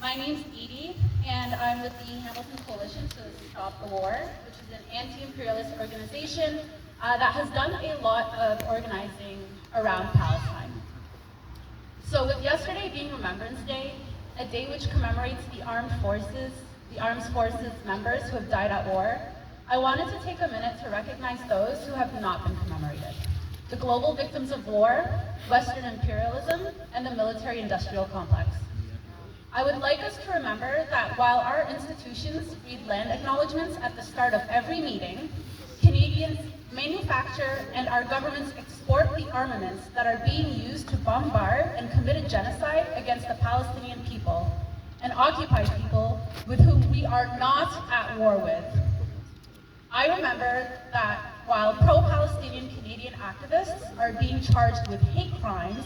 My name's DeDe, and I'm with the Hamilton Coalition to Stop the War, which is an anti-imperialist organization that has done a lot of organizing around Palestine. So with yesterday being Remembrance Day, a day which commemorates the armed forces members who have died at war, I wanted to take a minute to recognize those who have not been commemorated. The global victims of war, Western imperialism, and the military-industrial complex. I would like us to remember that while our institutions read land acknowledgements at the start of every meeting, Canadians manufacture and our governments export the armaments that are being used to bombard and commit a genocide against the Palestinian people and occupied people with whom we are not at war with. I remember that while pro-Palestinian Canadian activists are being charged with hate crimes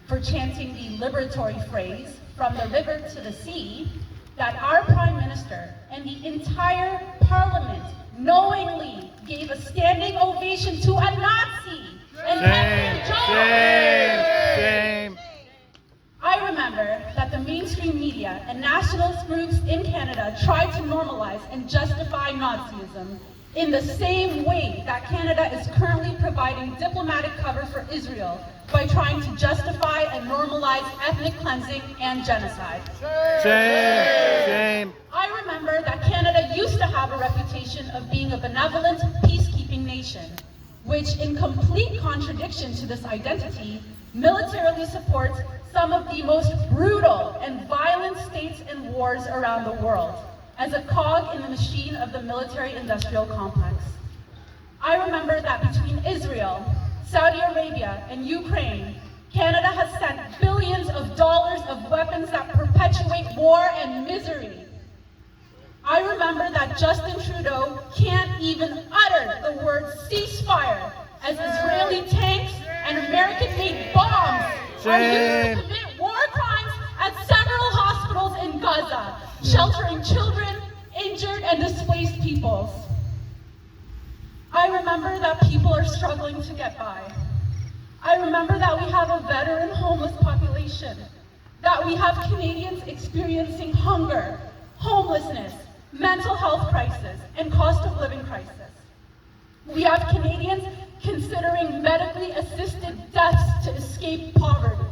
for chanting the liberatory phrase, "From the river to the sea," that our Prime Minister and the entire Parliament knowingly gave a standing ovation to a Nazi and kept their job. Shame. I remember that the mainstream media and nationalist groups in Canada tried to normalize and justify Nazism in the same way that Canada is currently providing diplomatic cover for Israel by trying to justify and normalize ethnic cleansing and genocide. Shame. I remember that Canada used to have a reputation of being a benevolent, peacekeeping nation, which, in complete contradiction to this identity, militarily supports some of the most brutal and violent states and wars around the world, as a cog in the machine of the military-industrial complex. I remember that between Israel, Saudi Arabia, and Ukraine, Canada has sent billions of dollars of weapons that perpetuate war and misery. I remember that Justin Trudeau can't even utter the word ceasefire as Israeli tanks and American-made bombs are used to commit war crimes at several hospitals in Gaza, sheltering children, injured, and displaced peoples. I remember that people are struggling to get by. I remember that we have a veteran homeless population, that we have Canadians experiencing hunger, homelessness, mental health crisis, and cost of living crisis. We have Canadians considering medically assisted deaths to escape poverty.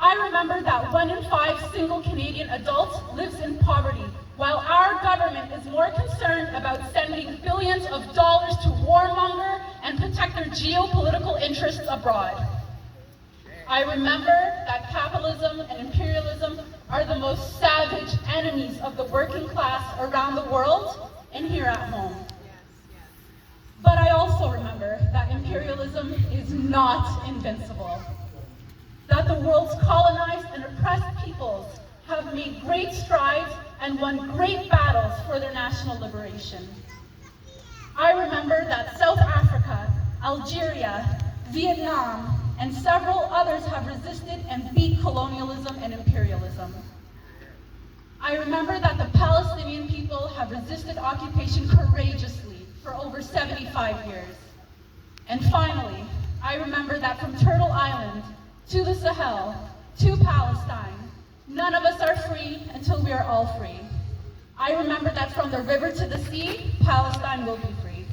I remember that 1 in 5 single Canadian adults lives in poverty, while our government is more concerned about sending billions of dollars to warmonger and protect their geopolitical interests abroad. I remember that capitalism and imperialism are the most savage enemies of the working class around the world and here at home. But I also remember that imperialism is not invincible, that the world's colonized and oppressed peoples have made great strides and won great battles for their national liberation. I remember that South Africa, Algeria, Vietnam, and several others have resisted and beat colonialism and imperialism. I remember that the Palestinian people have resisted occupation courageously for over 75 years. And finally, I remember that from Turtle Island to the Sahel to Palestine, none of us are free until we are all free. I remember that from the river to the sea, Palestine will be free.